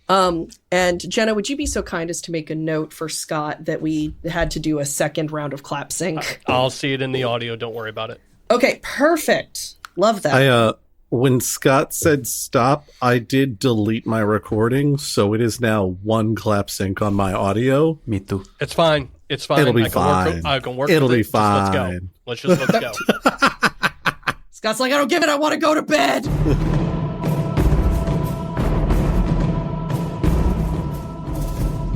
And Jenna, would you be so kind as to make a note for Scott that we had to do a second round of clap sync? I'll see it in the audio. Don't worry about it. Okay, perfect. Love that. When Scott said stop, I did delete my recording, so it is now one clap sync on my audio. Me too. It's fine. It's fine. It'll be fine. I can work It'll with be it. fine. Let's go. Scott's like, I don't give it. I want to go to bed.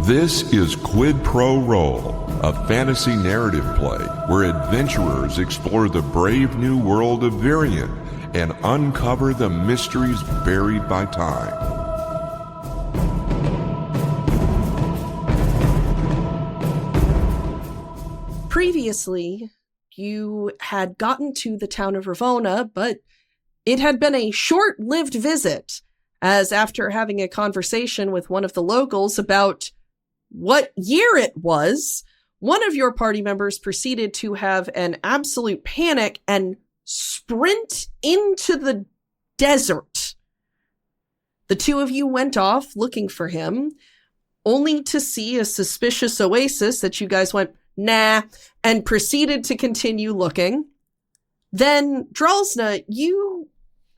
This is Quid Pro Roll, a fantasy narrative play where adventurers explore the brave new world of Virion and uncover the mysteries buried by time. Previously, you had gotten to the town of Ravona, but it had been a short-lived visit, as after having a conversation with one of the locals about what year it was, one of your party members proceeded to have an absolute panic and sprint into the desert. The two of you went off looking for him, only to see a suspicious oasis that you guys went, nah, and proceeded to continue looking. Then, Dralsna, you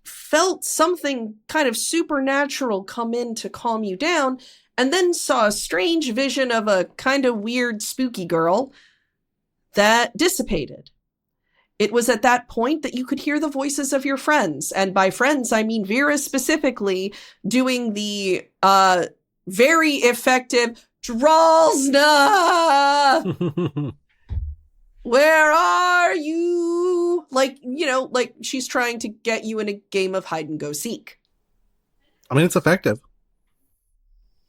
felt something kind of supernatural come in to calm you down, and then saw a strange vision of a kind of weird, spooky girl that dissipated. It was at that point that you could hear the voices of your friends, and by friends, I mean Vera specifically, doing the very effective Dralsna! Where are you? Like she's trying to get you in a game of hide and go seek. I mean, it's effective.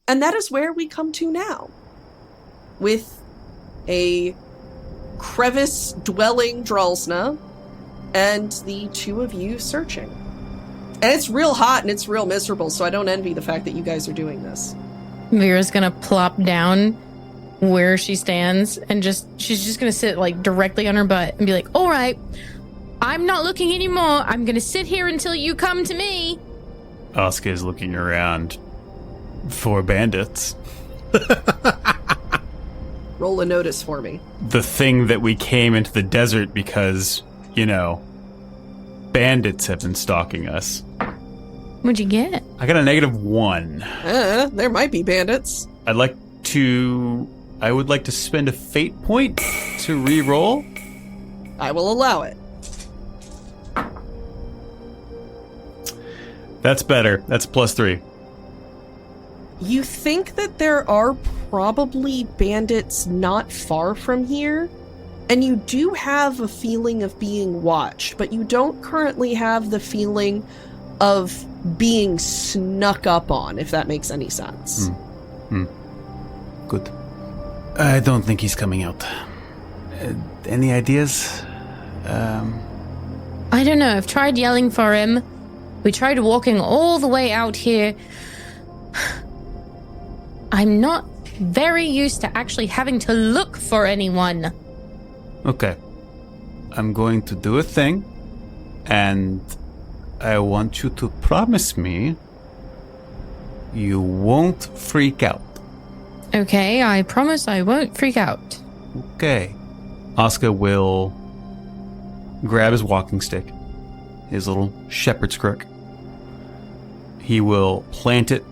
And that is where we come to now, with a crevice-dwelling Dralsna and the two of you searching. And it's real hot and it's real miserable, so I don't envy the fact that you guys are doing this. Vera's gonna plop down where she stands and she's just gonna sit like directly on her butt and be like, all right, I'm not looking anymore. I'm gonna sit here until you come to me. Oscar is looking around for bandits. Roll a notice for me. The thing that we came into the desert because, bandits have been stalking us. What'd you get? I got a -1. There might be bandits. I would like to spend a fate point to re-roll. I will allow it. That's better. That's +3. You think that there are probably bandits not far from here, and you do have a feeling of being watched, but you don't currently have the feeling of being snuck up on, if that makes any sense. Good. I don't think he's coming out. Any ideas? I don't know. I've tried yelling for him. We tried walking all the way out here. I'm not very used to actually having to look for anyone. Okay. I'm going to do a thing, and I want you to promise me you won't freak out. Okay, I promise I won't freak out. Okay. Oscar will grab his walking stick, his little shepherd's crook. He will plant it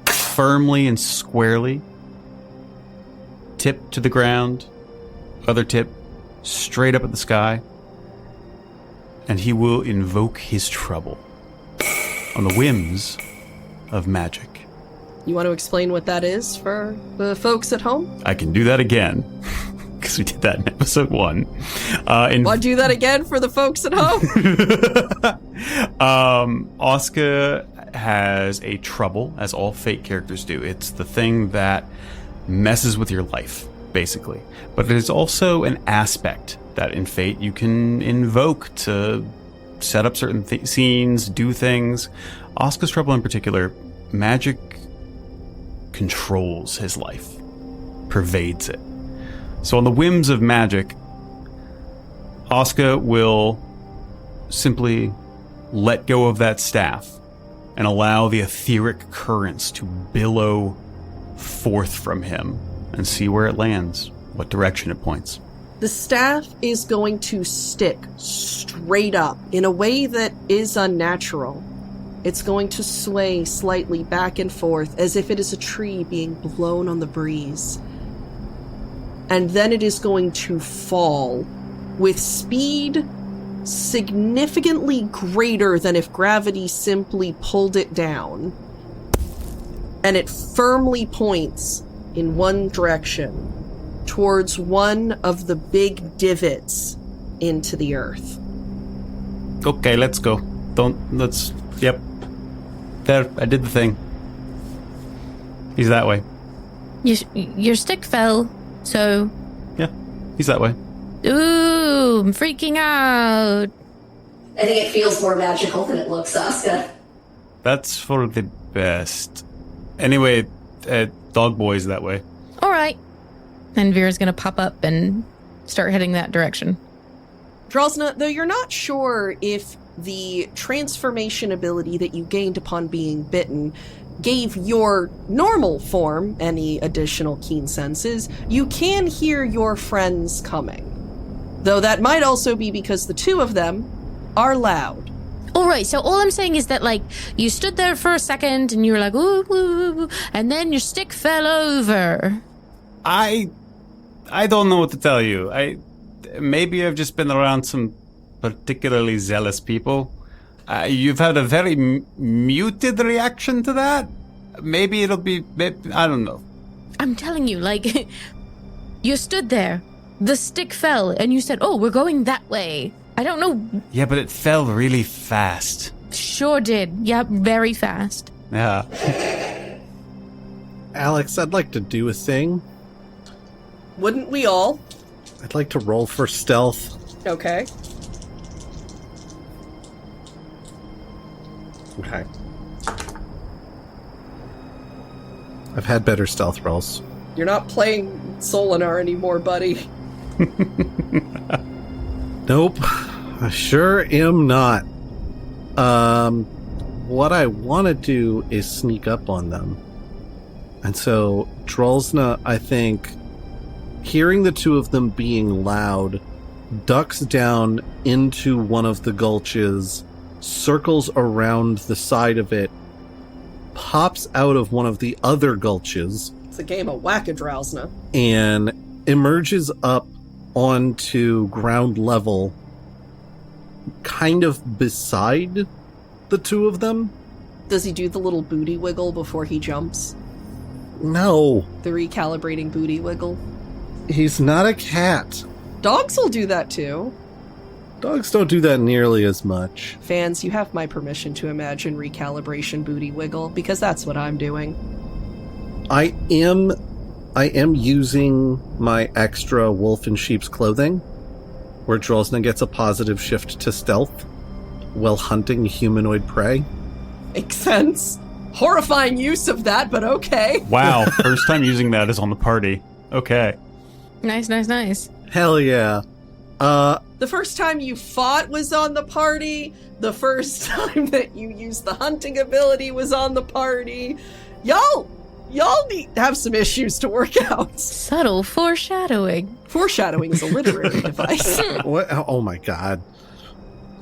firmly and squarely, tip to the ground, other tip straight up at the sky, and he will invoke his trouble on the whims of magic. You want to explain what that is for the folks at home? I can do that again, because we did that in episode 1. Why do that again for the folks at home? Oscar has a trouble, as all Fate characters do. It's the thing that messes with your life, basically. But it is also an aspect that in Fate you can invoke to set up certain scenes, do things. Oscar's trouble in particular, magic controls his life, pervades it. So on the whims of magic, Oscar will simply let go of that staff and allow the etheric currents to billow forth from him and see where it lands, what direction it points. The staff is going to stick straight up in a way that is unnatural. It's going to sway slightly back and forth as if it is a tree being blown on the breeze. And then it is going to fall with speed significantly greater than if gravity simply pulled it down. And it firmly points in one direction, towards one of the big divots into the earth. Okay, let's go. Yep. There, I did the thing. He's that way. Your stick fell, so... Yeah, he's that way. Ooh, I'm freaking out. I think it feels more magical than it looks, Asuka. That's for the best. Anyway, Dog Boy's that way. All right. And Vera's going to pop up and start heading that direction. Drosna, though you're not sure if the transformation ability that you gained upon being bitten gave your normal form any additional keen senses, you can hear your friends coming. Though that might also be because the two of them are loud. All right, so all I'm saying is that, like, you stood there for a second and you were like, ooh, ooh, ooh, and then your stick fell over. I don't know what to tell you. Maybe I've just been around some particularly zealous people. You've had a very muted reaction to that. Maybe it'll be... I don't know. I'm telling you, like, you stood there, the stick fell, and you said, oh, we're going that way. I don't know. Yeah, but it fell really fast. Sure did. Yep, very fast. Yeah. Alex, I'd like to do a thing. Wouldn't we all? I'd like to roll for stealth. Okay. Okay. I've had better stealth rolls. You're not playing Solinar anymore, buddy. Nope. I sure am not. What I want to do is sneak up on them. And so, Drolsna, I think, hearing the two of them being loud, ducks down into one of the gulches, circles around the side of it, pops out of one of the other gulches. It's a game of whack-a-drowsna. And emerges up onto ground level, kind of beside the two of them. Does he do the little booty wiggle before he jumps? No, The recalibrating booty wiggle? he's not a cat. Dogs will do that too. Dogs don't do that nearly as much. Fans, you have my permission to imagine recalibration booty wiggle, because that's what I'm doing. I am using my extra wolf in sheep's clothing, where Drolsna gets a positive shift to stealth while hunting humanoid prey. Makes sense. Horrifying use of that, but okay. Wow, first time using that is on the party. Okay. Nice, nice, nice. Hell yeah. The first time you fought was on the party. The first time that you used the hunting ability was on the party. Y'all need to have some issues to work out. Subtle foreshadowing. Foreshadowing is a literary device. What? Oh my god.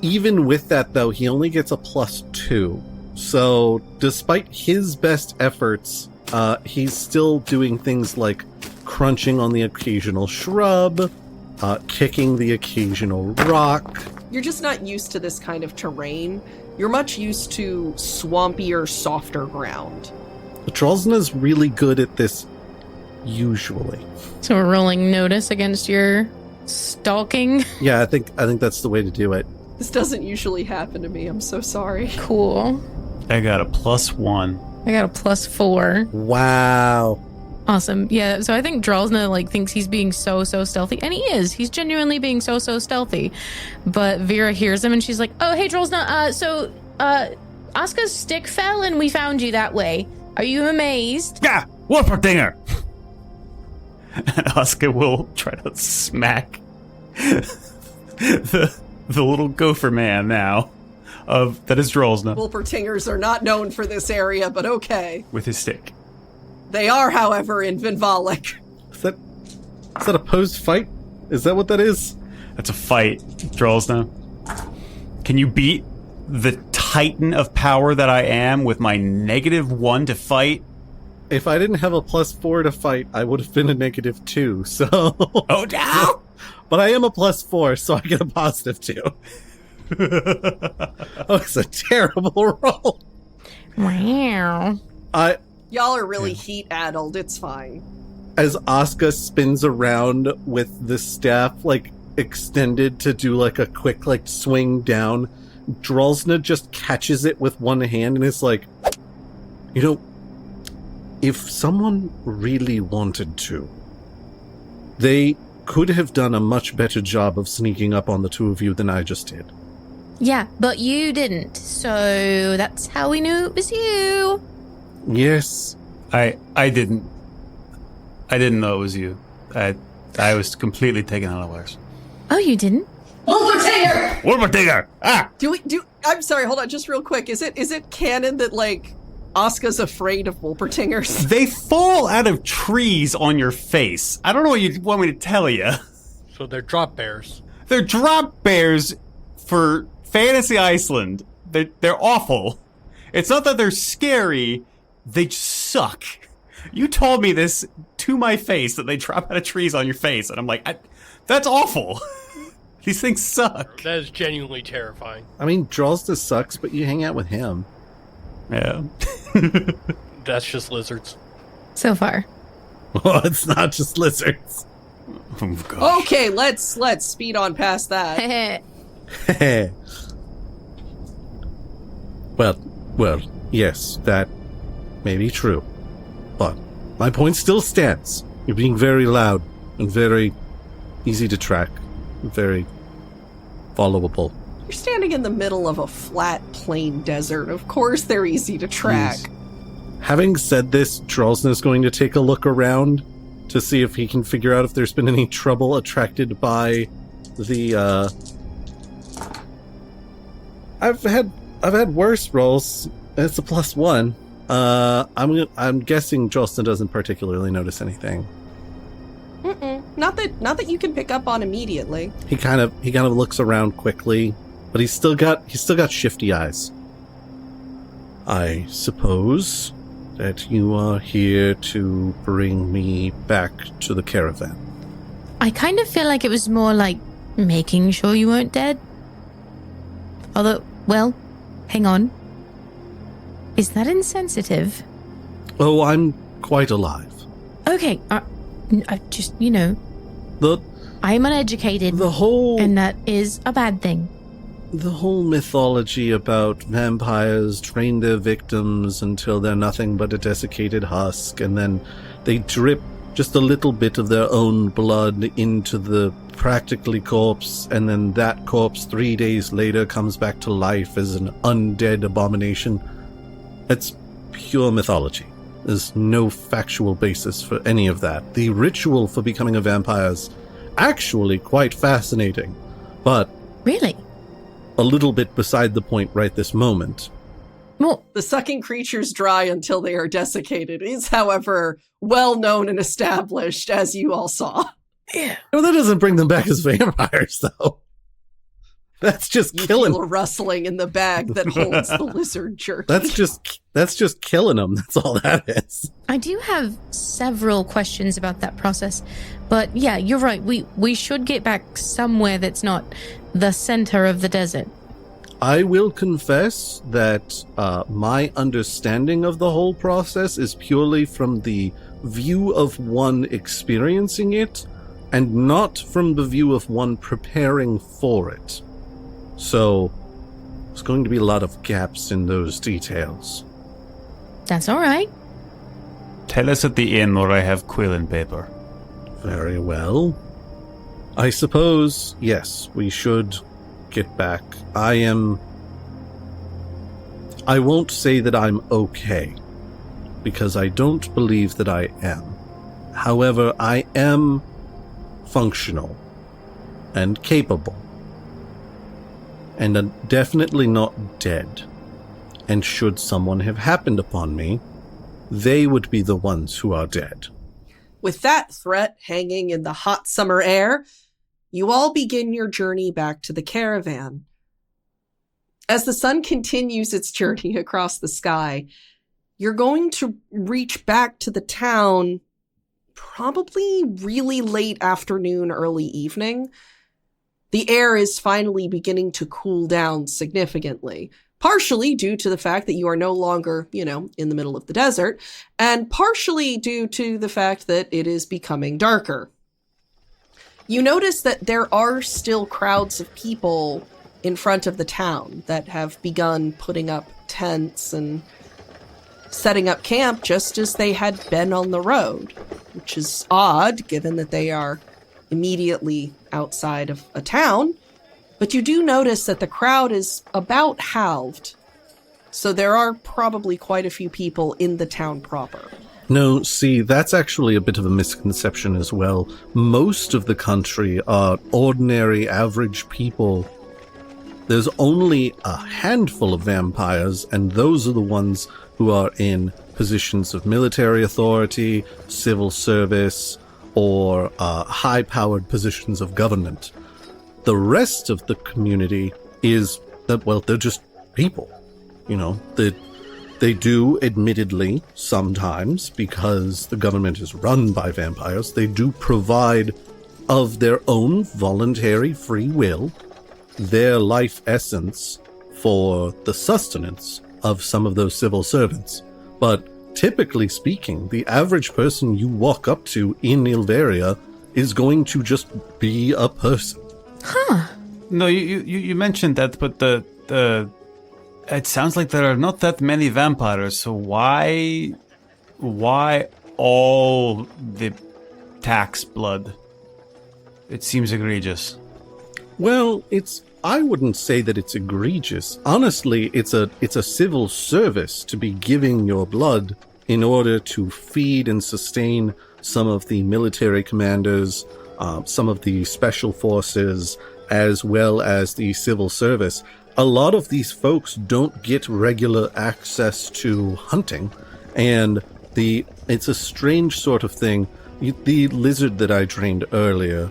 Even with that, though, he only gets a +2. So, despite his best efforts, he's still doing things like crunching on the occasional shrub, kicking the occasional rock. You're just not used to this kind of terrain. You're much used to swampier, softer ground. Drolsna's really good at this, usually. So we're rolling notice against your stalking. Yeah, I think that's the way to do it. This doesn't usually happen to me. I'm so sorry. Cool. I got a +1. I got a +4. Wow. Awesome. Yeah, so I think Drolsna, like, thinks he's being so stealthy. And he is. He's genuinely being so stealthy. But Vera hears him and she's like, oh, hey, Drolsna, so Asuka's stick fell and we found you that way. Are you amazed? Yeah, Wolperdinger! And Asuka will try to smack the little gopher man now that is Drolsna Wolpertingers are not known for this area, but okay. with his stick. They are, however, in Vinvalik. Is that a posed fight? Is that what that is? That's a fight, Drolsna. Can you beat the titan of power that I am with my -1 to fight? If I didn't have a +4 to fight, I would have been a -2, so... Oh, no! But I am a +4, so I get a +2. Oh, it's a terrible roll. Wow. Y'all are really heat-addled. It's fine. As Asuka spins around with the staff, like, extended to do, like, a quick, like, swing down, Drolsna just catches it with one hand and is like, you know, if someone really wanted to, they could have done a much better job of sneaking up on the two of you than I just did. Yeah, but you didn't. So that's how we knew it was you. Yes. I didn't know it was you. I was completely taken unawares. Oh, you didn't? Wolpertinger! Ah! I'm sorry, hold on, just real quick. Is it canon that, like, Asuka's afraid of Wolpertingers? They fall out of trees on your face. I don't know what you want me to tell you. So they're drop bears. They're drop bears for Fantasy Iceland. They're awful. It's not that they're scary, they just suck. You told me this to my face, that they drop out of trees on your face, and I'm like, that's awful. These things suck. That is genuinely terrifying. I mean, Drolsna sucks, but you hang out with him. Yeah. That's just lizards. So far. Well, it's not just lizards. Oh, gosh. Okay, let's speed on past that. Well, yes, that may be true. But my point still stands. You're being very loud and very easy to track. Very followable. You're standing in the middle of a flat, plain desert. Of course they're easy to track. Yes. Having said this, Drolsna is going to take a look around to see if he can figure out if there's been any trouble attracted by the, I've had worse rolls. It's a +1. I'm guessing Drolsna doesn't particularly notice anything. Not that you can pick up on immediately. He kind of looks around quickly, but he's still got shifty eyes. I suppose that you are here to bring me back to the caravan. I kind of feel like it was more like making sure you weren't dead. Although, well, hang on. Is that insensitive? Oh, I'm quite alive. Okay, I just, you know, The I'm uneducated, whole and that is a bad thing. The whole mythology about vampires train their victims until they're nothing but a desiccated husk, and then they drip just a little bit of their own blood into the practically corpse, and then that corpse 3 days later comes back to life as an undead abomination. It's pure mythology. There's no factual basis for any of that. The ritual for becoming a vampire is actually quite fascinating, but Really? a little bit beside the point right this moment. Well, The sucking creatures dry until they are desiccated is, however, well known and established, as you all saw. Well, that doesn't bring them back as vampires, though. That's just You killing. feel a rustling in the bag that holds the lizard jerky. That's just killing them. That's all that is. I do have several questions about that process, but yeah, you're right. We should get back somewhere that's not the center of the desert. I will confess that my understanding of the whole process is purely from the view of one experiencing it, and not from the view of one preparing for it. So, there's going to be a lot of gaps in those details. That's all right. Tell us at the inn, or I have quill and paper. Very well. I suppose, yes, we should get back. I won't say that I'm okay, because I don't believe that I am. However, I am functional and capable. and are definitely not dead. And should someone have happened upon me, they would be the ones who are dead. With that threat hanging in the hot summer air, you all begin your journey back to the caravan. As the sun continues its journey across the sky, you're going to reach back to the town probably really late afternoon, early evening. The air is finally beginning to cool down significantly, partially due to the fact that you are no longer, in the middle of the desert, and partially due to the fact that it is becoming darker. You notice that there are still crowds of people in front of the town that have begun putting up tents and setting up camp just as they had been on the road, which is odd given that they are immediately outside of a town. But you do notice that the crowd is about halved, so there are probably quite a few people in the town proper. No, see, that's actually a bit of a misconception as well. Most of the country are ordinary, average people. There's only a handful of vampires, and those are the ones who are in positions of military authority, civil service, or high-powered positions of government. The rest of the community is that, well, they're just people. They do, admittedly, sometimes, because the government is run by vampires, they do provide of their own voluntary free will their life essence for the sustenance of some of those civil servants. But typically speaking, the average person you walk up to in Ilveria is going to just be a person. Huh. No, you mentioned that, but the it sounds like there are not that many vampires, so why all the tax blood? It seems egregious. Well, I wouldn't say that it's egregious. Honestly, it's a civil service to be giving your blood in order to feed and sustain some of the military commanders, some of the special forces, as well as the civil service. A lot of these folks don't get regular access to hunting, and it's a strange sort of thing. The lizard that I trained earlier,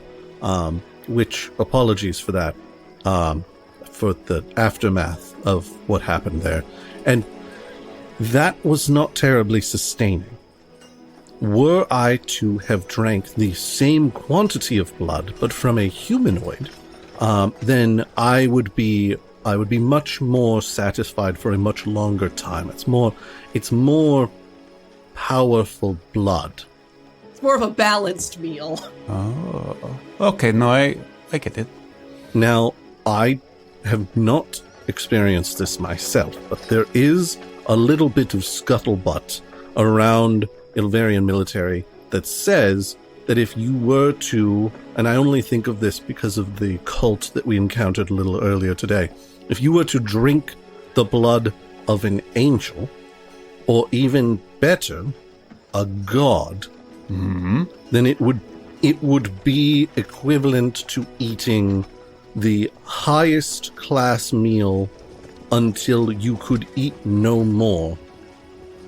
which, apologies for that, for the aftermath of what happened there, and that was not terribly sustaining. Were I to have drank the same quantity of blood, but from a humanoid, then I would be much more satisfied for a much longer time. It's more powerful blood. It's more of a balanced meal. Oh, okay. No, I get it. Now, I have not experienced this myself, but there is a little bit of scuttlebutt around Ilverian military that says that if you were to, and I only think of this because of the cult that we encountered a little earlier today, if you were to drink the blood of an angel, or even better, a god, then it would be equivalent to eating the highest class meal until you could eat no more,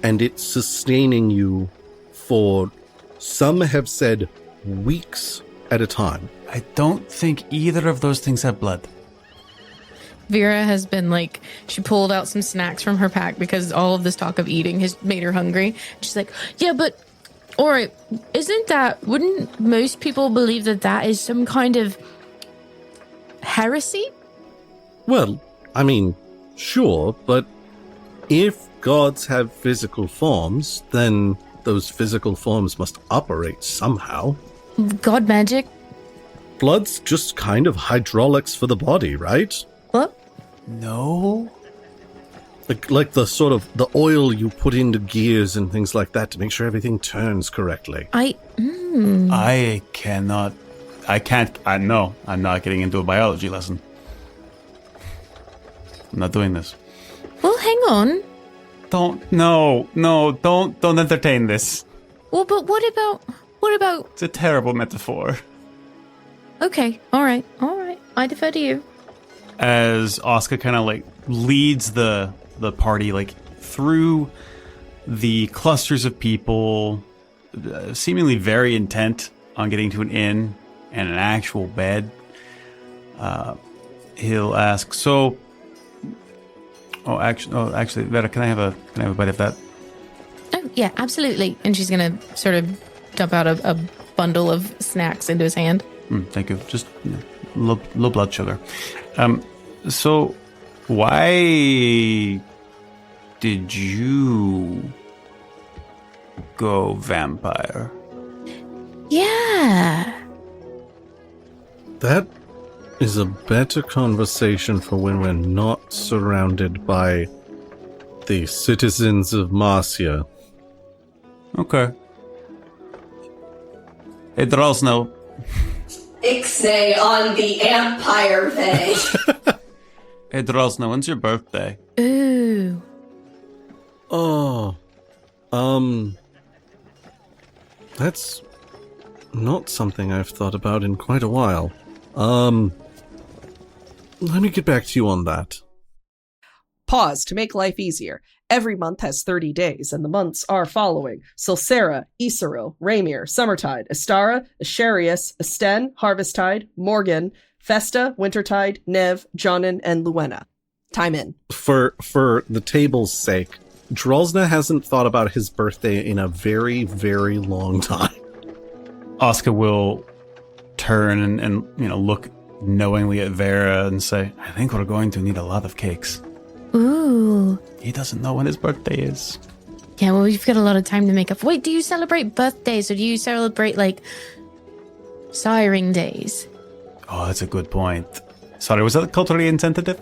and it's sustaining you for, some have said, weeks at a time. I don't think either of those things have blood. Vera has been she pulled out some snacks from her pack because all of this talk of eating has made her hungry. She's like, yeah, but all right, wouldn't most people believe that is some kind of heresy? Well, I mean, sure, but if gods have physical forms, then those physical forms must operate somehow. God magic? Blood's just kind of hydraulics for the body, right? What? No. Like the sort of the oil you put into gears and things like that to make sure everything turns correctly. No, I'm not getting into a biology lesson. I'm not doing this. Well, hang on. Don't entertain this. Well, but what about... It's a terrible metaphor. Okay, all right. I defer to you. as Oscar kind of like leads the party like through the clusters of people, seemingly very intent on getting to an inn and an actual bed. He'll ask, "So, actually, Vera, can I have a bite of that?" Oh, yeah, absolutely. And she's going to sort of dump out a bundle of snacks into his hand. Thank you. Just low blood sugar. So, why did you go vampire? Yeah. That is a better conversation for when we're not surrounded by the citizens of Marcia. Okay. Hey, Drosno. Ixnay on the Empire Bay. Hey, Drosno, when's your birthday? Ooh. Oh, that's not something I've thought about in quite a while. Let me get back to you on that. Pause to make life easier. Every month has 30 days, and the months are following: Sulcera, Isero, Raymir, Summertide, Astara, Asherius, Asten, Harvesttide, Morgan, Festa, Wintertide, Nev, Jonan, and Luena. Time in. For the table's sake, Drolsna hasn't thought about his birthday in a very, very long time. Oscar will turn and look knowingly at Vera and say, "I think we're going to need a lot of cakes." Ooh. He doesn't know when his birthday is. Yeah, well, we've got a lot of time to make up. Wait, do you celebrate birthdays or do you celebrate, like, siring days? Oh, that's a good point. Sorry, was that culturally insensitive?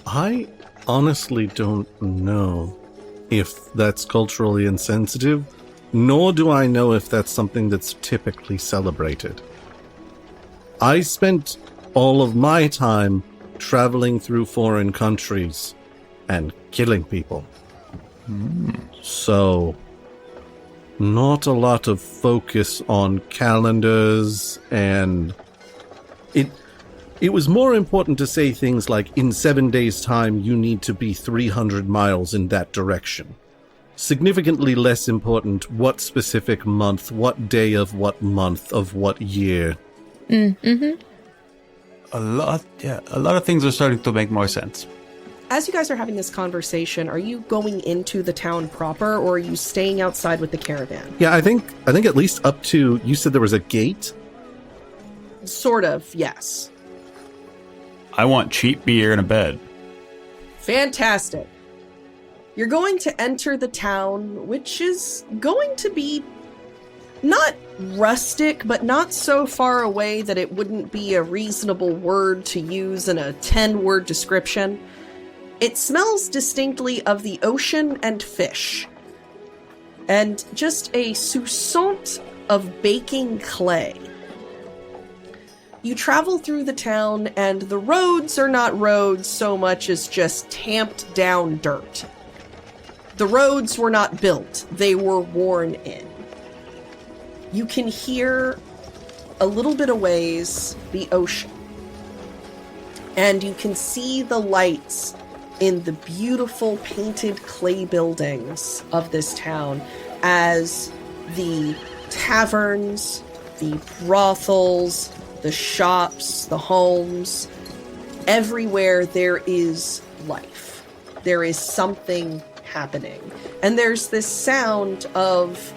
I honestly don't know if that's culturally insensitive, nor do I know if that's something that's typically celebrated. I spent all of my time traveling through foreign countries and killing people. So, not a lot of focus on calendars, and it was more important to say things like, in 7 days' time, you need to be 300 miles in that direction. Significantly less important what specific month, what day of what month of what year. Mm-hmm. A lot of things are starting to make more sense. As you guys are having this conversation, are you going into the town proper, or are you staying outside with the caravan? Yeah, I think at least up to, you said there was a gate? Sort of, yes. I want cheap beer and a bed. Fantastic. You're going to enter the town, which is going to be not rustic, but not so far away that it wouldn't be a reasonable word to use in a 10-word description. It smells distinctly of the ocean and fish, and just a soupçon of baking clay. You travel through the town, and the roads are not roads so much as just tamped down dirt. The roads were not built, they were worn in. You can hear a little bit aways the ocean, and you can see the lights in the beautiful painted clay buildings of this town as the taverns, the brothels, the shops, the homes, everywhere there is life. There is something happening. And there's this sound of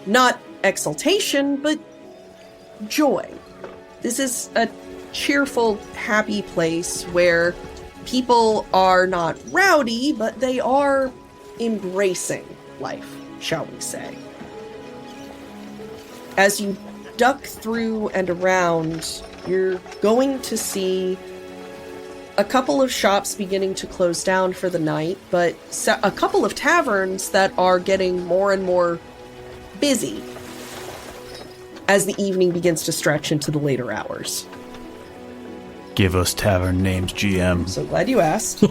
not exultation, but joy. This is a cheerful, happy place where people are not rowdy, but they are embracing life, shall we say. As you duck through and around, you're going to see a couple of shops beginning to close down for the night, but a couple of taverns that are getting more and more busy as the evening begins to stretch into the later hours. Give us tavern names, GM. So glad you asked.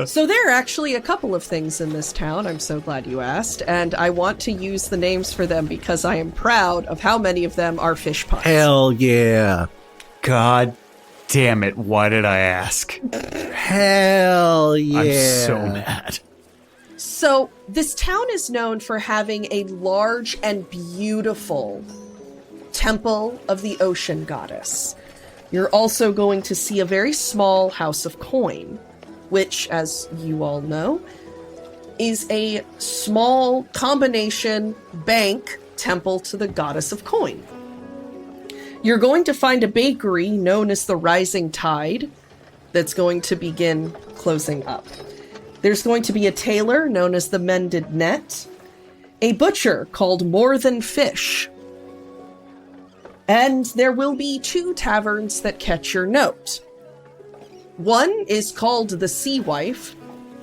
So there are actually a couple of things in this town. I'm so glad you asked. And I want to use the names for them because I am proud of how many of them are fish puns. Hell yeah. God damn it, why did I ask? Hell yeah. I'm so mad. So this town is known for having a large and beautiful temple of the ocean goddess. You're also going to see a very small house of coin, which, as you all know, is a small combination bank temple to the goddess of coin. You're going to find a bakery known as the Rising Tide that's going to begin closing up. There's going to be a tailor known as the Mended Net, a butcher called More Than Fish, and there will be 2 taverns that catch your note. One is called the Sea Wife,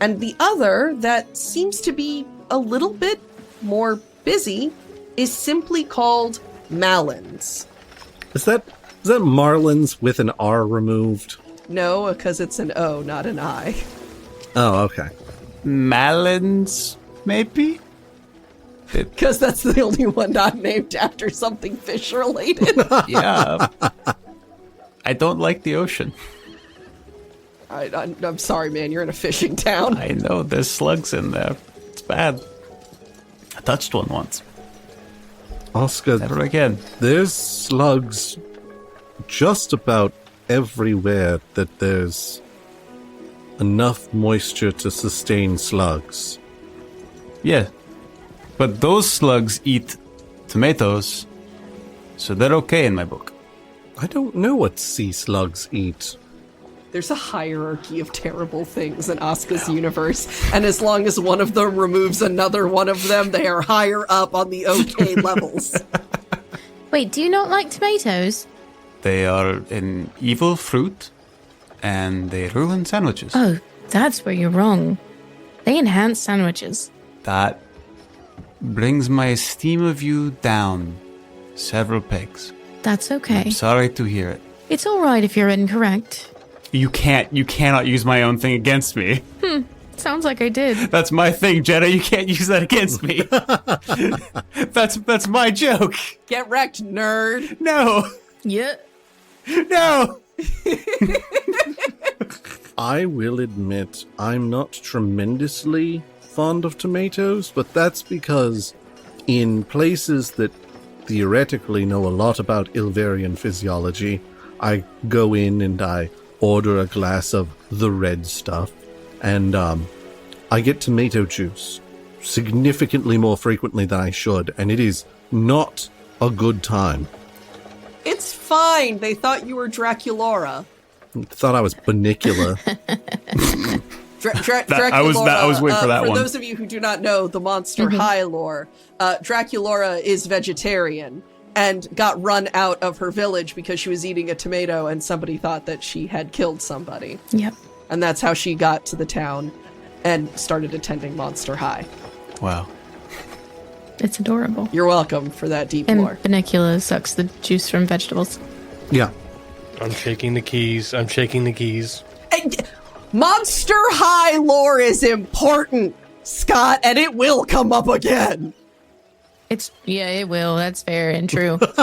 and the other, that seems to be a little bit more busy, is simply called Malons. Is that Marlins with an R removed? No, because it's an O, not an I. Oh, okay. Malons, maybe? Because that's the only one not named after something fish-related. Yeah. I don't like the ocean. I'm sorry, man. You're in a fishing town. I know, there's slugs in there. It's bad. I touched one once. Oscar, Never again. there's slugs just about everywhere that there's enough moisture to sustain slugs. Yeah. But those slugs eat tomatoes, so they're okay in my book. I don't know what sea slugs eat. There's a hierarchy of terrible things in Asuka's universe, and as long as one of them removes another one of them, they are higher up on the okay levels. Wait, do you not like tomatoes? They are an evil fruit, and they ruin sandwiches. Oh, that's where you're wrong. They enhance sandwiches. That brings my esteem of you down several pegs. That's okay. I'm sorry to hear it. It's all right if you're incorrect. You cannot use my own thing against me. Sounds like I did. That's my thing, Jenna. You can't use that against me. That's my joke. Get wrecked, nerd. No. Yeah. No. I will admit I'm not tremendously fond of tomatoes, but that's because in places that theoretically know a lot about Ilvarian physiology, I go in and I order a glass of the red stuff, and I get tomato juice significantly more frequently than I should, and it is not a good time. It's fine. They thought you were Draculora. Thought I was Banicula. Draculora, I was waiting for that for one. those of you who do not know the Monster High lore, Draculora is vegetarian and got run out of her village because she was eating a tomato and somebody thought that she had killed somebody. Yep. And that's how she got to the town and started attending Monster High. Wow. It's adorable. You're welcome for that deep And lore. Banicula sucks the juice from vegetables. Yeah. I'm shaking the keys. I'm shaking the keys. And Monster High lore is important, Scott, and it will come up again. Yeah, it will. That's fair and true. But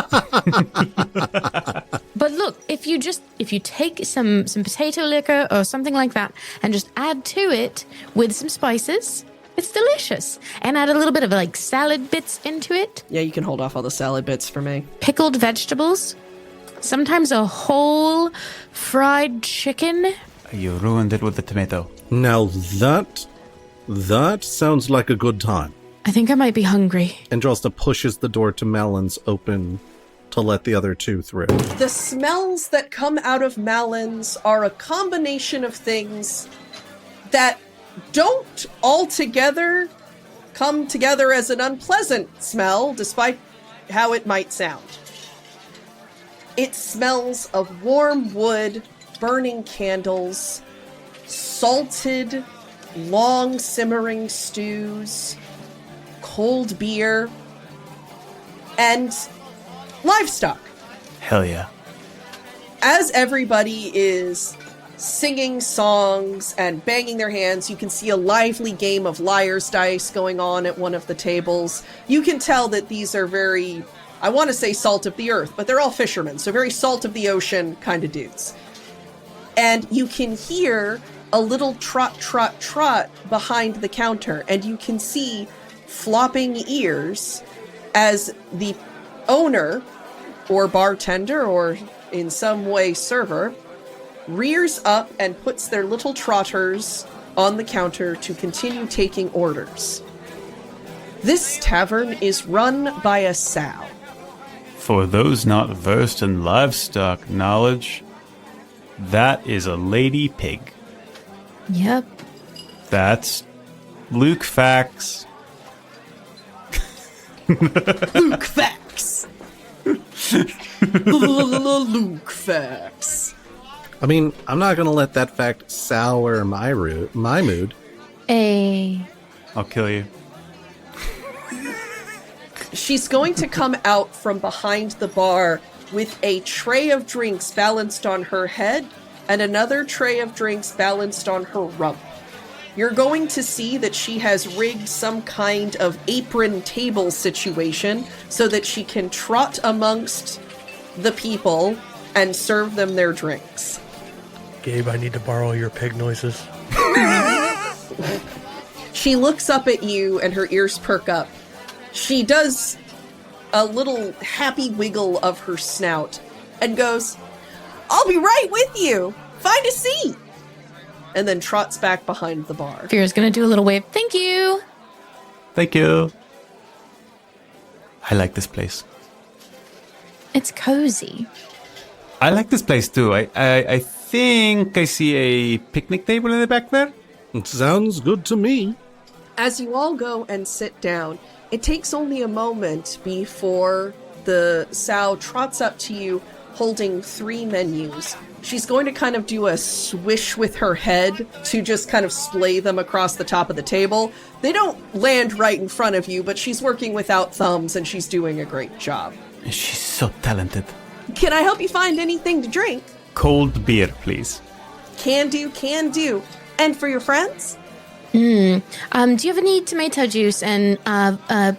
look, if you take some potato liquor or something like that and just add to it with some spices, it's delicious. And add a little bit of like salad bits into it. Yeah, you can hold off all the salad bits for me. Pickled vegetables. Sometimes a whole fried chicken. You ruined it with the tomato. Now that sounds like a good time. I think I might be hungry. Andrelsta pushes the door to Malons open to let the other 2 through. The smells that come out of Malons are a combination of things that don't altogether come together as an unpleasant smell, despite how it might sound. It smells of warm wood, burning candles, salted, long simmering stews, cold beer, and livestock. Hell yeah. As everybody is singing songs and banging their hands. You can see a lively game of liar's dice going on at one of the tables. You can tell that these are very, I want to say salt of the earth, but they're all fishermen, so very salt of the ocean kind of dudes. And you can hear a little trot, trot, trot behind the counter, and you can see flopping ears as the owner or bartender or in some way server rears up and puts their little trotters on the counter to continue taking orders. This tavern is run by a sow. For those not versed in livestock knowledge, that is a lady pig. Yep. That's Luke facts. Luke facts. Luke facts. I mean, I'm not going to let that fact sour my mood. Hey. I'll kill you. She's going to come out from behind the bar with a tray of drinks balanced on her head and another tray of drinks balanced on her rump. You're going to see that she has rigged some kind of apron table situation so that she can trot amongst the people and serve them their drinks. Gabe, I need to borrow your pig noises. She looks up at you and her ears perk up. She does a little happy wiggle of her snout and goes, "I'll be right with you. Find a seat." And then trots back behind the bar. Fear's gonna do a little wave. Thank you. Thank you. I like this place. It's cozy. I like this place too. I think I see a picnic table in the back there. It sounds good to me. As you all go and sit down, it takes only a moment before the sow trots up to you holding 3 menus. She's going to kind of do a swish with her head to just kind of splay them across the top of the table. They don't land right in front of you, but she's working without thumbs and she's doing a great job. She's so talented. Can I help you find anything to drink? Cold beer, please. Can do, can do. And for your friends? Do you have any tomato juice and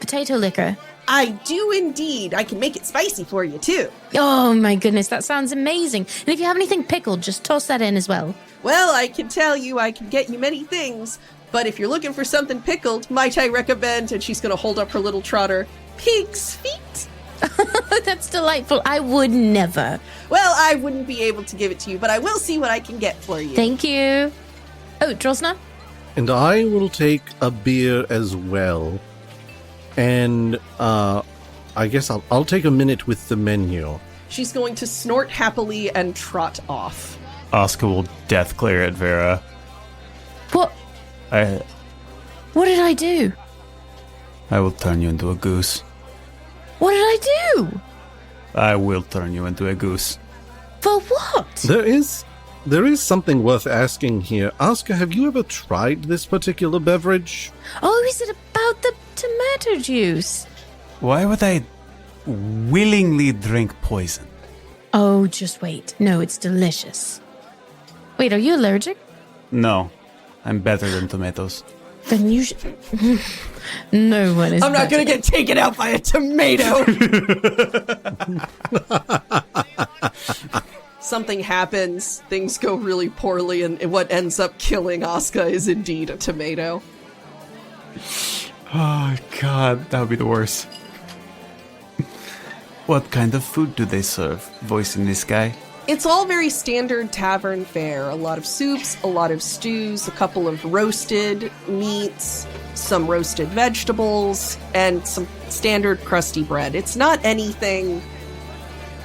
potato liquor? I do indeed. I can make it spicy for you too. Oh my goodness, that sounds amazing. And if you have anything pickled, just toss that in as well. Well, I can tell you I can get you many things, but if you're looking for something pickled, might I recommend, and she's going to hold up her little trotter, pig's feet. That's delightful. I would never. Well, I wouldn't be able to give it to you, but I will see what I can get for you. Thank you. Oh, Drosna? And I will take a beer as well. And I guess I'll take a minute with the menu. She's going to snort happily and trot off. Oscar will death glare at Vera. What? What did I do? I will turn you into a goose. What did I do? I will turn you into a goose. For what? There is something worth asking here. Oscar, have you ever tried this particular beverage? Oh, is it about the tomato juice? Why would I willingly drink poison? Oh, just wait. No, it's delicious. Wait, are you allergic? No, I'm better than tomatoes. Then you should... No one is. I'm not going to get taken out by a tomato. Something happens, things go really poorly, and what ends up killing Asuka is indeed a tomato. Oh, God, that would be the worst. What kind of food do they serve? Voice in this guy? It's all very standard tavern fare. A lot of soups, a lot of stews, a couple of roasted meats, some roasted vegetables, and some standard crusty bread. It's not anything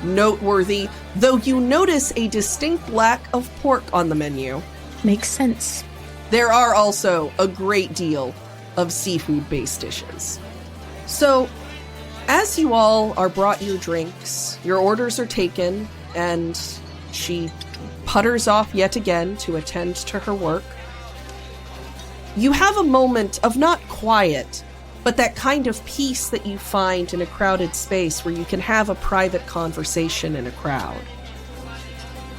noteworthy, though you notice a distinct lack of pork on the menu. Makes sense. There are also a great deal of seafood-based dishes. So, as you all are brought your drinks, your orders are taken, and she putters off yet again to attend to her work. You have a moment of not quiet, but that kind of peace that you find in a crowded space where you can have a private conversation in a crowd.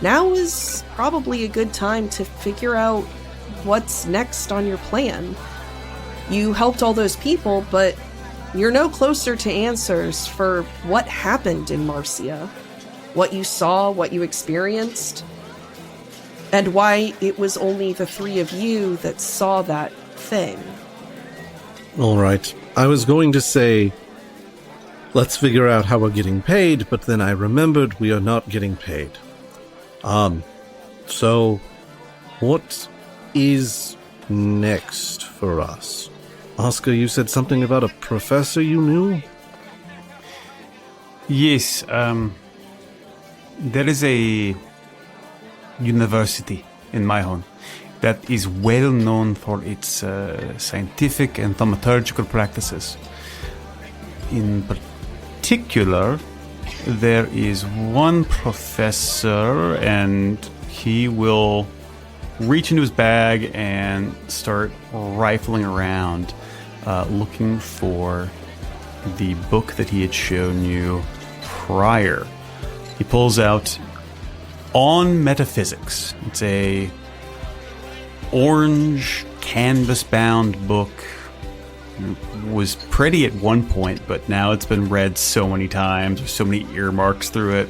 now is probably a good time to figure out what's next on your plan. You helped all those people, but you're no closer to answers for what happened in Marcia, what you saw, what you experienced, and why it was only the three of you that saw that thing. All right. I was going to say, let's figure out how we're getting paid, but then I remembered we are not getting paid. So what is next for us? Oscar, you said something about a professor you knew? Yes, there is a university in Mahon that is well known for its scientific and thaumaturgical practices. In particular, there is one professor, and he will reach into his bag and start rifling around, looking for the book that he had shown you prior. He pulls out On Metaphysics. It's a orange canvas-bound book. It was pretty at one point, but now it's been read so many times. There's so many earmarks through it.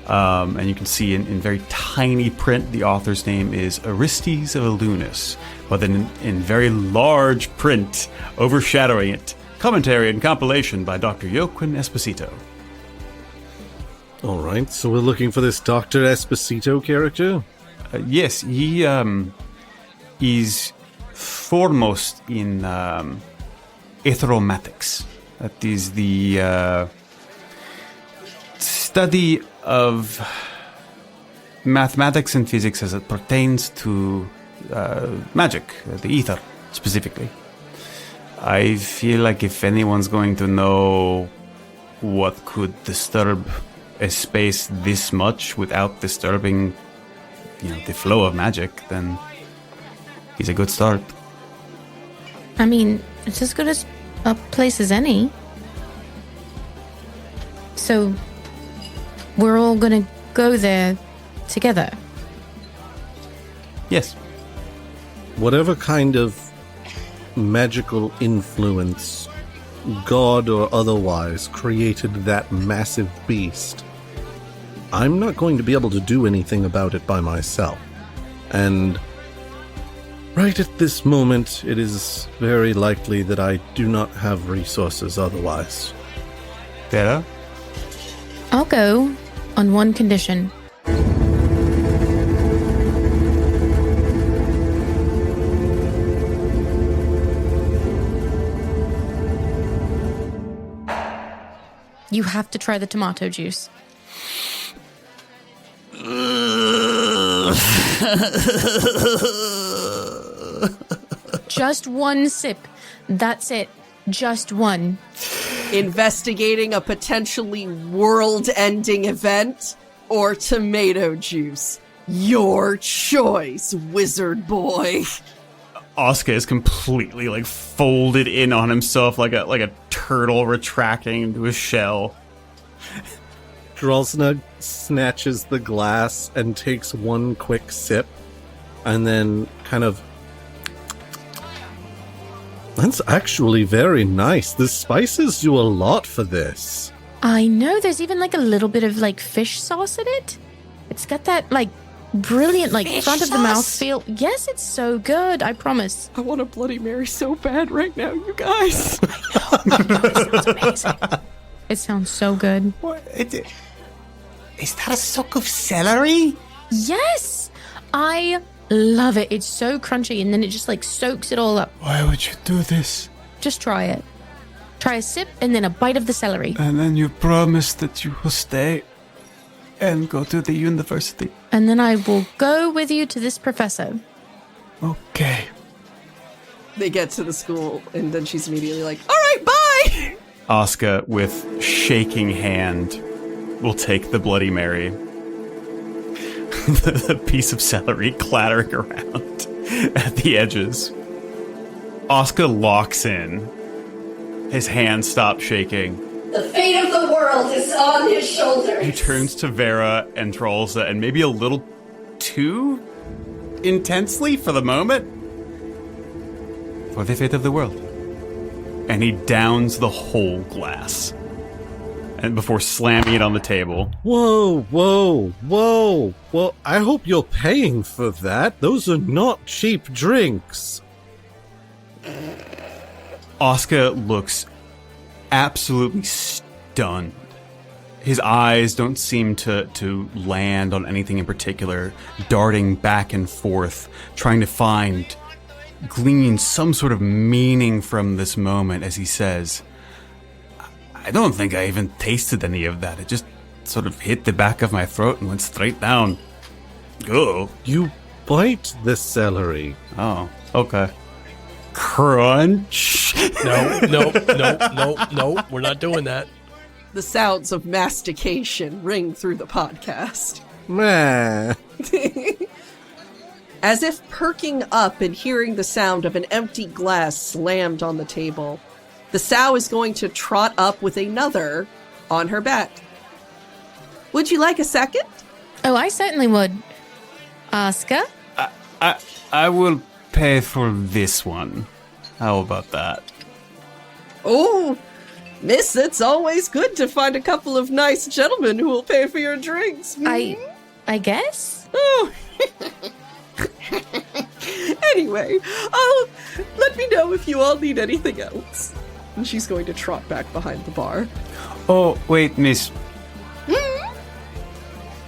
And you can see in very tiny print, the author's name is Aristes of Alunis, but then in very large print, overshadowing it, commentary and compilation by Dr. Joaquin Esposito. All right, so we're looking for this Dr. Esposito character? Yes, he is foremost in etheromatics. That is the study of mathematics and physics as it pertains to magic, the ether specifically. I feel like if anyone's going to know what could disturb a space this much without disturbing, the flow of magic, then he's a good start. I mean, it's as good as a place as any. So, we're all gonna go there together. Yes. Whatever kind of magical influence, god or otherwise, created that massive beast, I'm not going to be able to do anything about it by myself. And right at this moment, it is very likely that I do not have resources otherwise. Vera? I'll go on one condition. You have to try the tomato juice. Just one sip. That's it. Just one. Investigating a potentially world-ending event or tomato juice? Your choice, wizard boy. Oscar is completely folded in on himself like a turtle retracting into his shell. Drolsna snatches the glass and takes one quick sip, and then kind of... That's actually very nice. The spices do a lot for this. I know, there's even a little bit of fish sauce in it. It's got that brilliant Fish front of the sauce? mouth feel. Yes, it's so good, I promise. I want a Bloody Mary so bad right now, you guys. Sounds amazing. It sounds so good. What? Is that a sock of celery? Yes! I love it. It's so crunchy, and then it just soaks it all up. Why would you do this? Just try it. Try a sip and then a bite of the celery. And then you promise that you will stay and go to the university. And then I will go with you to this professor. Okay. They get to the school, and then she's immediately like, all right, bye! Oscar, with shaking hand, will take the Bloody Mary. The piece of celery clattering around at the edges. Oscar locks in. His hand stops shaking. The fate of the world is on his shoulders. He turns to Vera and Trollsa, and maybe a little too intensely for the moment. For the fate of the world. And he downs the whole glass. And before slamming it on the table. Whoa, whoa, whoa. Well, I hope you're paying for that. Those are not cheap drinks. Oscar looks absolutely stunned. His eyes don't seem to land on anything in particular, darting back and forth, trying to glean some sort of meaning from this moment as he says, I don't think I even tasted any of that. It just sort of hit the back of my throat and went straight down. Go. You bite the celery. Oh, okay. Crunch. No, we're not doing that. The sounds of mastication ring through the podcast. Meh. As if perking up and hearing the sound of an empty glass slammed on the table, the sow is going to trot up with another on her back. Would you like a second? Oh, I certainly would. Oscar? I will pay for this one. How about that? Oh, miss, it's always good to find a couple of nice gentlemen who will pay for your drinks. I guess? Oh. Anyway, let me know if you all need anything else. And she's going to trot back behind the bar. Oh, wait, miss.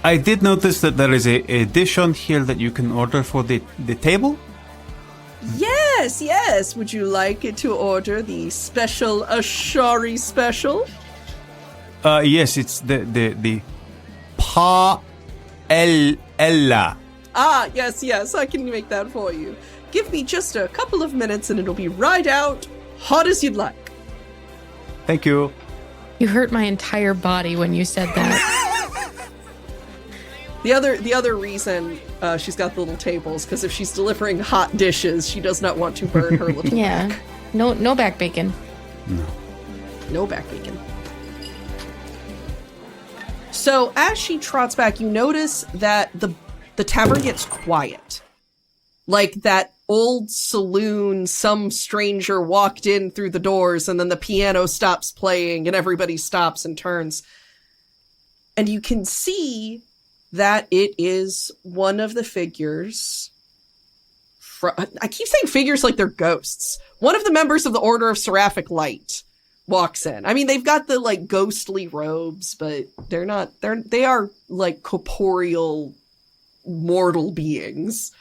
I did notice that there is a dish on here that you can order for the table. Yes. Would you like it to order the special Ashari special? Yes, it's the Paella. Ah, yes, I can make that for you. Give me just a couple of minutes and it'll be right out, hot as you'd like. Thank you. You hurt my entire body when you said that. The other reason she's got the little tables, because if she's delivering hot dishes, she does not want to burn her little Yeah. back. No back bacon. No back bacon. So as she trots back, you notice that the tavern gets quiet. Like that old saloon, some stranger walked in through the doors and then the piano stops playing and everybody stops and turns. And you can see that it is one of the figures. I keep saying figures like they're ghosts. One of the members of the Order of Seraphic Light walks in. I mean, they've got the like ghostly robes, but they are like corporeal mortal beings.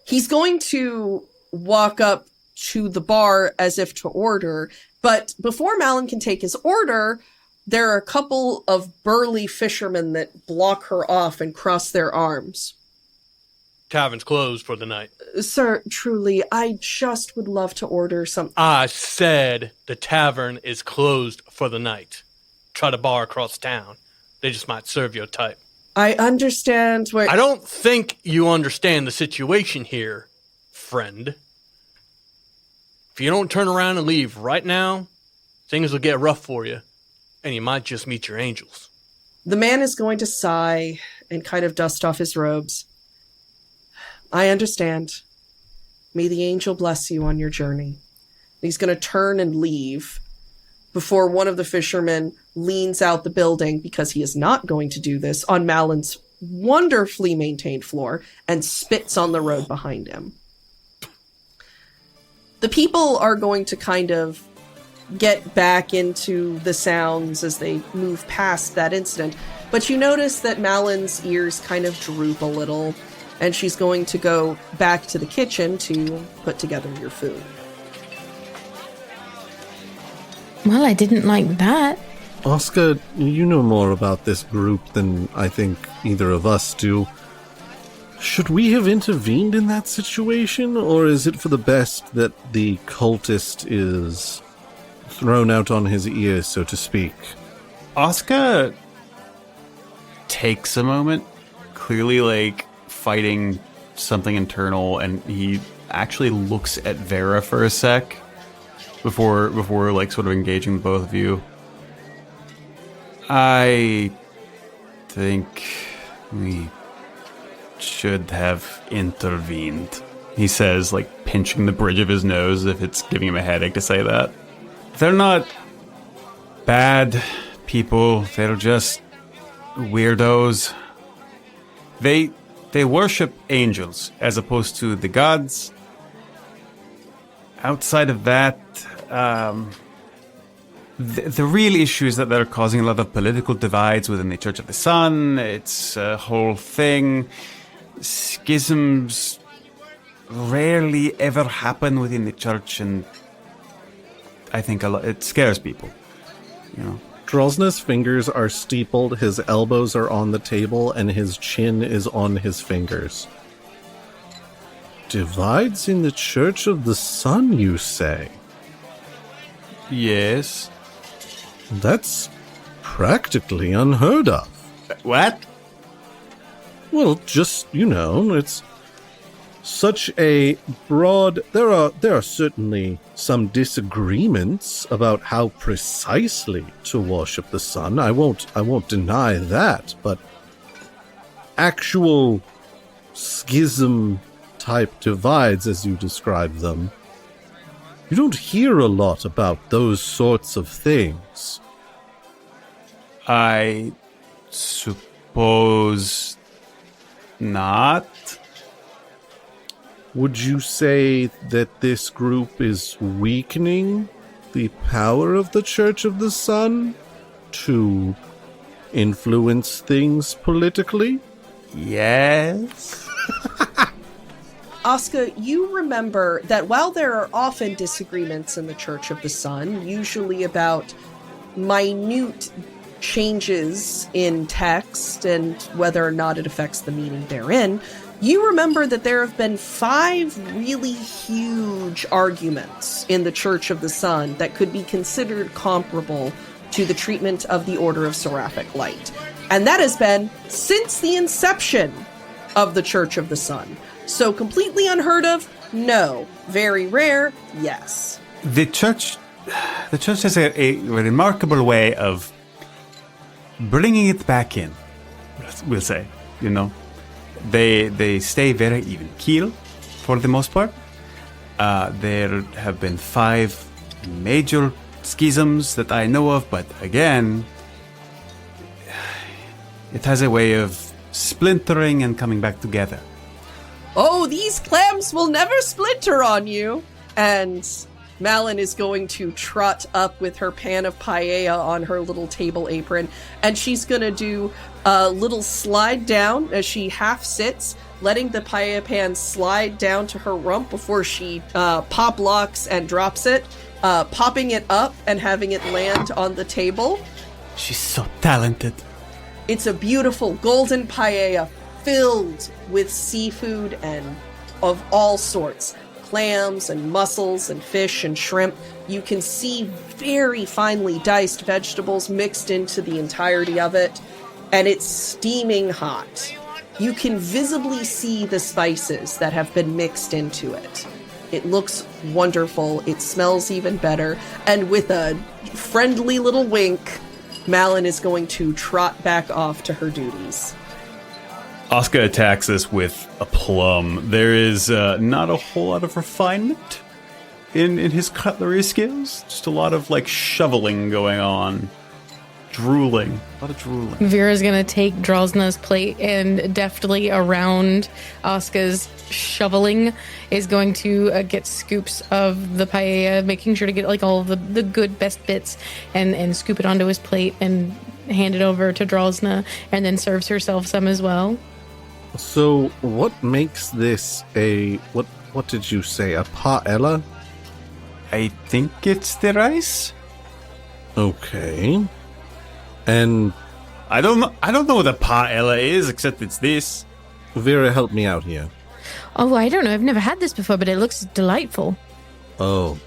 He's going to walk up to the bar as if to order, but before Malon can take his order, there are a couple of burly fishermen that block her off and cross their arms. Tavern's closed for the night. Sir, truly, I just would love to order some... I said the tavern is closed for the night. Try to bar across town. They just might serve your type. I understand where... I don't think you understand the situation here, friend. If you don't turn around and leave right now, things will get rough for you, and you might just meet your angels. The man is going to sigh and kind of dust off his robes. I understand. May the angel bless you on your journey. He's going to turn and leave before one of the fishermen leans out the building, because he is not going to do this, on Malon's wonderfully maintained floor and spits on the road behind him. The people are going to kind of get back into the sounds as they move past that incident, but you notice that Malon's ears kind of droop a little, and she's going to go back to the kitchen to put together your food. Well, I didn't like that. Oscar, you know more about this group than I think either of us do. Should we have intervened in that situation, or is it for the best that the cultist is thrown out on his ears, so to speak? Oscar takes a moment, clearly like fighting something internal, and he actually looks at Vera for a sec. before like sort of engaging both of you. I think we should have intervened, he says, like pinching the bridge of his nose if it's giving him a headache to say that. They're not bad people, they're just weirdos. They worship angels as opposed to the gods. Outside of that, the real issue is that they're causing a lot of political divides within the Church of the Sun. It's a whole thing. Schisms rarely ever happen within the church, and I think it scares people, you know. Drolsna's fingers are steepled, his elbows are on the table, and his chin is on his fingers. Divides in the Church of the Sun, you say? Yes. That's practically unheard of. What? Well, just, it's such a broad... There are certainly some disagreements about how precisely to worship the sun. I won't deny that, but actual schism-type divides, as you describe them, you don't hear a lot about those sorts of things. I suppose not. Would you say that this group is weakening the power of the Church of the Sun to influence things politically? Yes. Oscar, you remember that while there are often disagreements in the Church of the Sun, usually about minute changes in text and whether or not it affects the meaning therein, you remember that there have been 5 really huge arguments in the Church of the Sun that could be considered comparable to the treatment of the Order of Seraphic Light. And that has been since the inception of the Church of the Sun. So completely unheard of? No. Very rare? Yes. The church has a remarkable way of bringing it back in, we'll say, They stay very even keel for the most part. There have been 5 major schisms that I know of, but again, it has a way of splintering and coming back together. Oh, these clams will never splinter on you! And Malon is going to trot up with her pan of paella on her little table apron, and she's going to do a little slide down as she half sits, letting the paella pan slide down to her rump before she pop locks and drops it, popping it up and having it land on the table. She's so talented. It's a beautiful golden paella filled with seafood and of all sorts. Clams and mussels and fish and shrimp. You can see very finely diced vegetables mixed into the entirety of it, and it's steaming hot. You can visibly see the spices that have been mixed into it. It looks wonderful. It smells even better. And with a friendly little wink, Malon is going to trot back off to her duties. Asuka attacks this with a plum. There is not a whole lot of refinement in his cutlery skills. Just a lot of shoveling going on. Drooling. A lot of drooling. Vera's gonna take Drolsna's plate and deftly around Asuka's shoveling is going to get scoops of the paella, making sure to get all of the good best bits and scoop it onto his plate and hand it over to Drolsna, and then serves herself some as well. So, what makes this what did you say, a paella? I think it's the rice. Okay. And I don't know what a paella is, except it's this. Vera, help me out here. Oh, I don't know. I've never had this before, but it looks delightful. Oh.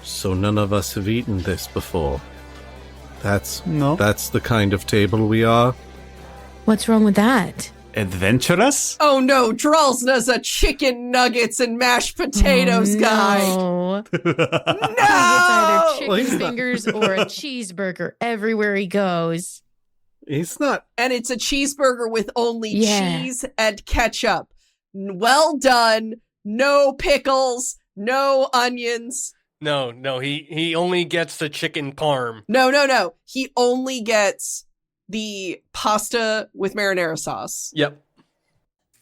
So none of us have eaten this before. That's the kind of table we are. What's wrong with that? adventurous? Oh no, Drolsna's a chicken nuggets and mashed potatoes guy. No. No! It's either chicken he's not- fingers or a cheeseburger everywhere he goes. He's not. And it's a cheeseburger with only Yeah. cheese and ketchup. Well done. No pickles, no onions. No, he only gets the chicken parm. No. He only gets the pasta with marinara sauce Yep.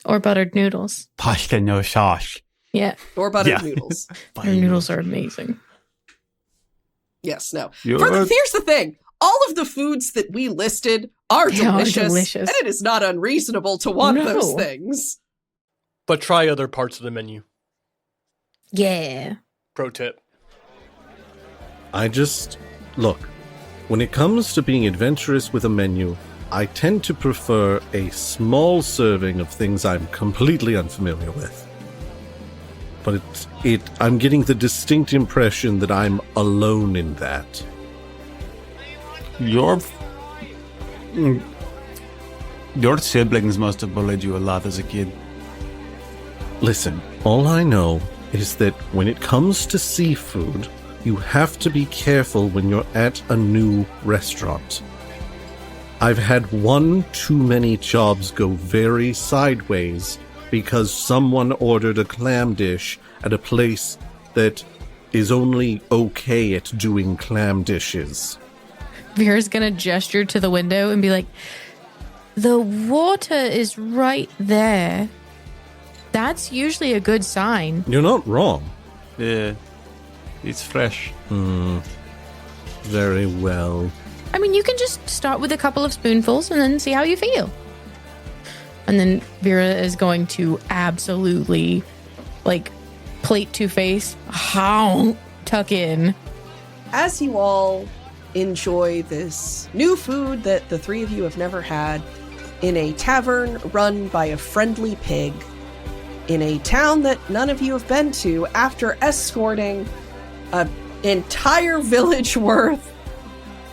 Or buttered noodles. Pasta no sauce. Yeah. or buttered Yeah. noodles. Their noodles are amazing. Yes, no. You're- Here's the thing. All of the foods that we listed are They are delicious, delicious. and it is not unreasonable to want No. those things. But try other parts of the menu. Yeah. Pro tip. Look, when it comes to being adventurous with a menu, I tend to prefer a small serving of things I'm completely unfamiliar with. But I'm getting the distinct impression that I'm alone in that. Your siblings must have bullied you a lot as a kid. Listen, all I know is that when it comes to seafood, you have to be careful when you're at a new restaurant. I've had one too many jobs go very sideways because someone ordered a clam dish at a place that is only okay at doing clam dishes. Vera's gonna gesture to the window and be like, the water is right there. That's usually a good sign. You're not wrong. Yeah, it's fresh. Very well. I mean, you can just start with a couple of spoonfuls and then see how you feel. And then Vera is going to absolutely, plate to face, tuck in. As you all enjoy this new food that the three of you have never had in a tavern run by a friendly pig, in a town that none of you have been to, after escorting an entire village worth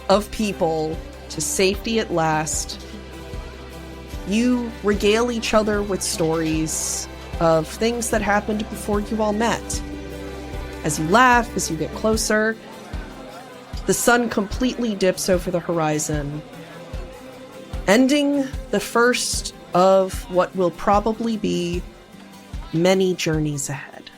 of people to safety at last, you regale each other with stories of things that happened before you all met. As you laugh, as you get closer, the sun completely dips over the horizon, ending the first of what will probably be many journeys ahead.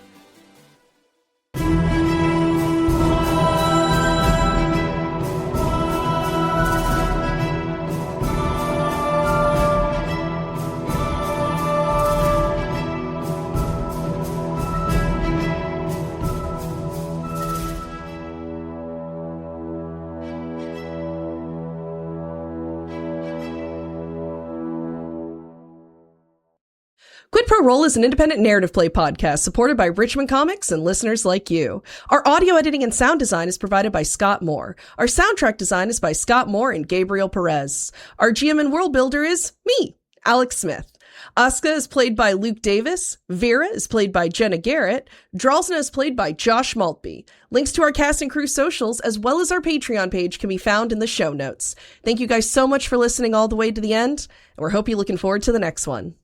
Quid Pro Roll is an independent narrative play podcast supported by Richmond Comix and listeners like you. Our audio editing and sound design is provided by Scott Moore. Our soundtrack design is by Scott Moore and Gabriel Perez. Our GM and world builder is me, Alex Smith. Asuka is played by Luke Davis. Vera is played by Jenna Garrett. Drolsna is played by Josh Maltby. Links to our cast and crew socials, as well as our Patreon page, can be found in the show notes. Thank you guys so much for listening all the way to the end, and we're hope you're looking forward to the next one.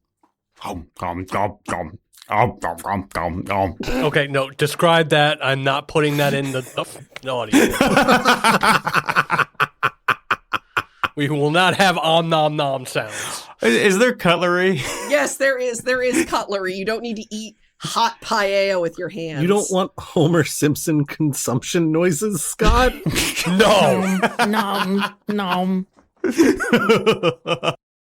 Okay, no, describe that. I'm not putting that in the audio. We will not have om nom nom sounds. Is there cutlery? Yes, there is. There is cutlery. You don't need to eat hot paella with your hands. You don't want Homer Simpson consumption noises, Scott? No. Nom, nom.